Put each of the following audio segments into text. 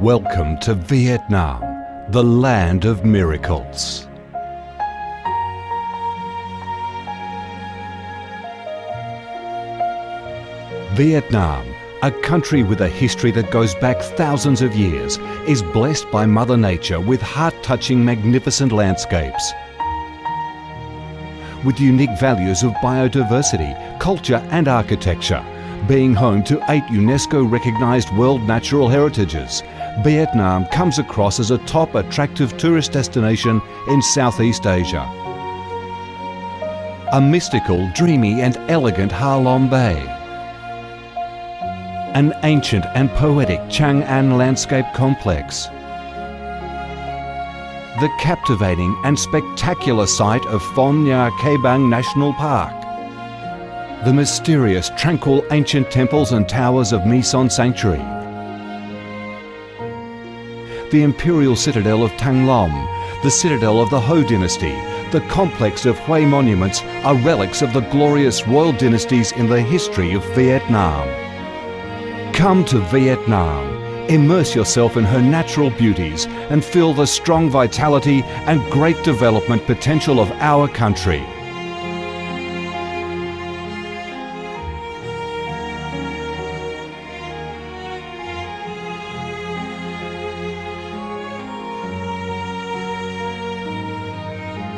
Welcome to Vietnam, the land of miracles. Vietnam, a country with a history that goes back thousands of years, is blessed by Mother Nature with heart-touching, magnificent landscapes. With unique values of biodiversity, culture and architecture, being home to 8 UNESCO-recognised World Natural Heritages, Vietnam comes across as a top attractive tourist destination in Southeast Asia. A mystical, dreamy and elegant Ha Long Bay. An ancient and poetic Chang An landscape complex. The captivating and spectacular site of Phong Nha Ke Bang National Park. The mysterious, tranquil ancient temples and towers of My Son Sanctuary. The imperial citadel of Thang Long, the citadel of the Ho dynasty, the complex of Hue monuments are relics of the glorious royal dynasties in the history of Vietnam. Come to Vietnam, immerse yourself in her natural beauties and feel the strong vitality and great development potential of our country.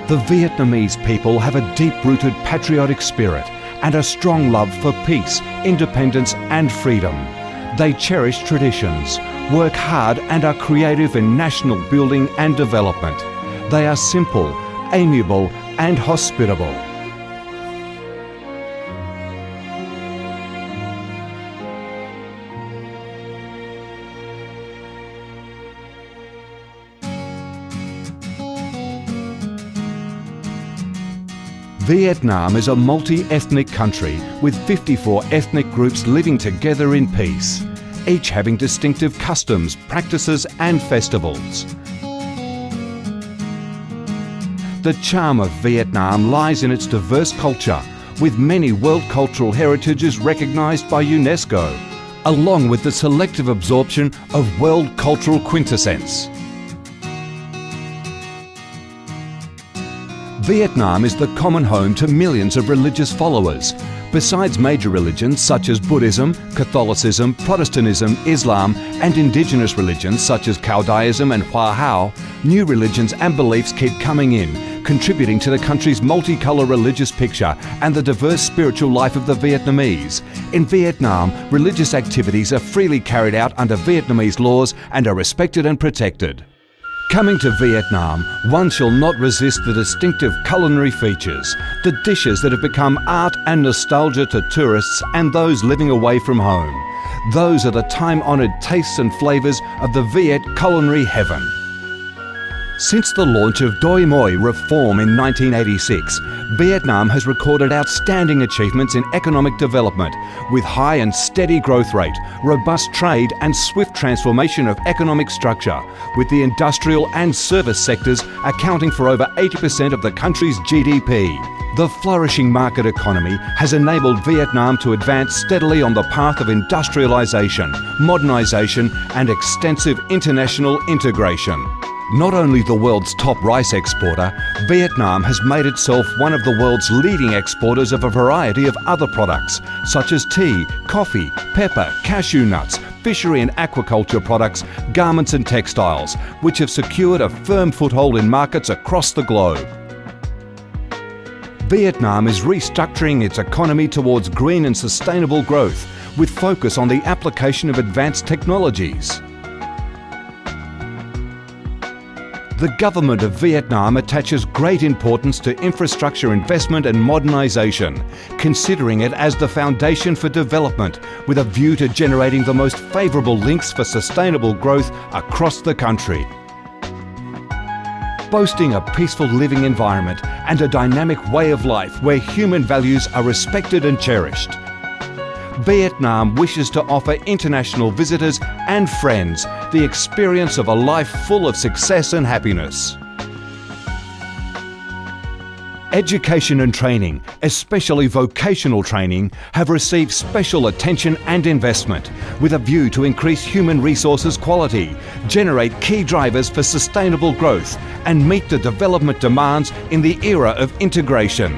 The Vietnamese people have a deep-rooted patriotic spirit and a strong love for peace, independence and freedom. They cherish traditions, work hard and are creative in national building and development. They are simple, amiable and hospitable. Vietnam is a multi-ethnic country with 54 ethnic groups living together in peace, each having distinctive customs, practices and festivals. The charm of Vietnam lies in its diverse culture, with many World Cultural Heritages recognised by UNESCO, along with the selective absorption of world cultural quintessence. Vietnam is the common home to millions of religious followers. Besides major religions such as Buddhism, Catholicism, Protestantism, Islam and indigenous religions such as Caodaism and Hoa Hao, new religions and beliefs keep coming in, contributing to the country's multicolour religious picture and the diverse spiritual life of the Vietnamese. In Vietnam, religious activities are freely carried out under Vietnamese laws and are respected and protected. Coming to Vietnam, one shall not resist the distinctive culinary features, the dishes that have become art and nostalgia to tourists and those living away from home. Those are the time-honoured tastes and flavours of the Viet culinary heaven. Since the launch of Doi Moi reform in 1986, Vietnam has recorded outstanding achievements in economic development, with high and steady growth rate, robust trade and swift transformation of economic structure, with the industrial and service sectors accounting for over 80% of the country's GDP. The flourishing market economy has enabled Vietnam to advance steadily on the path of industrialisation, modernisation and extensive international integration. Not only the world's top rice exporter, Vietnam has made itself one of the world's leading exporters of a variety of other products, such as tea, coffee, pepper, cashew nuts, fishery and aquaculture products, garments and textiles, which have secured a firm foothold in markets across the globe. Vietnam is restructuring its economy towards green and sustainable growth, with focus on the application of advanced technologies. The government of Vietnam attaches great importance to infrastructure investment and modernisation, considering it as the foundation for development, with a view to generating the most favourable links for sustainable growth across the country. Boasting a peaceful living environment and a dynamic way of life where human values are respected and cherished, Vietnam wishes to offer international visitors and friends the experience of a life full of success and happiness. Education and training, especially vocational training, have received special attention and investment with a view to increase human resources quality, generate key drivers for sustainable growth and meet the development demands in the era of integration.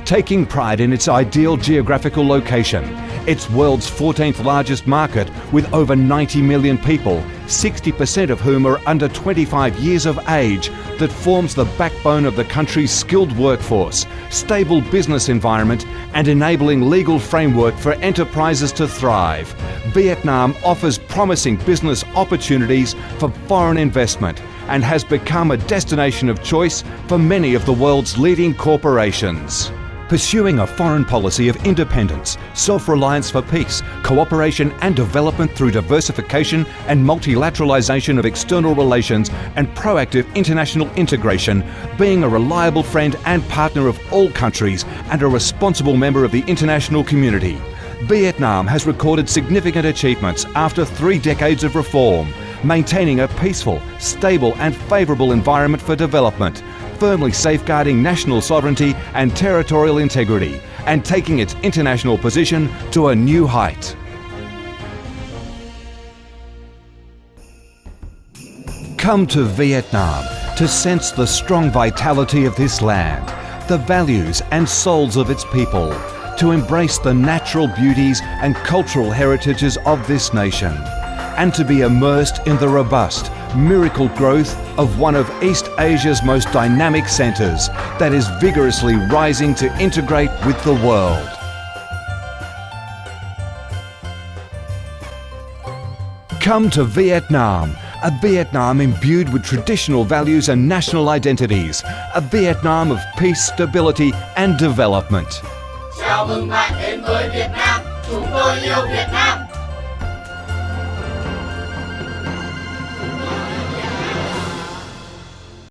Taking pride in its ideal geographical location, its world's 14th largest market with over 90 million people, 60% of whom are under 25 years of age, that forms the backbone of the country's skilled workforce, stable business environment and enabling legal framework for enterprises to thrive. Vietnam offers promising business opportunities for foreign investment and has become a destination of choice for many of the world's leading corporations. Pursuing a foreign policy of independence, self-reliance for peace, cooperation and development through diversification and multilateralization of external relations and proactive international integration, being a reliable friend and partner of all countries and a responsible member of the international community. Vietnam has recorded significant achievements after 3 decades of reform, maintaining a peaceful, stable and favourable environment for development, firmly safeguarding national sovereignty and territorial integrity, and taking its international position to a new height. Come to Vietnam to sense the strong vitality of this land, the values and souls of its people, to embrace the natural beauties and cultural heritages of this nation, and to be immersed in the robust, miracle growth of one of East Asia's most dynamic centres that is vigorously rising to integrate with the world. Come to Vietnam, a Vietnam imbued with traditional values and national identities, a Vietnam of peace, stability and development. Chào mừng bạn đến với Việt Nam, chúng tôi yêu Việt Nam.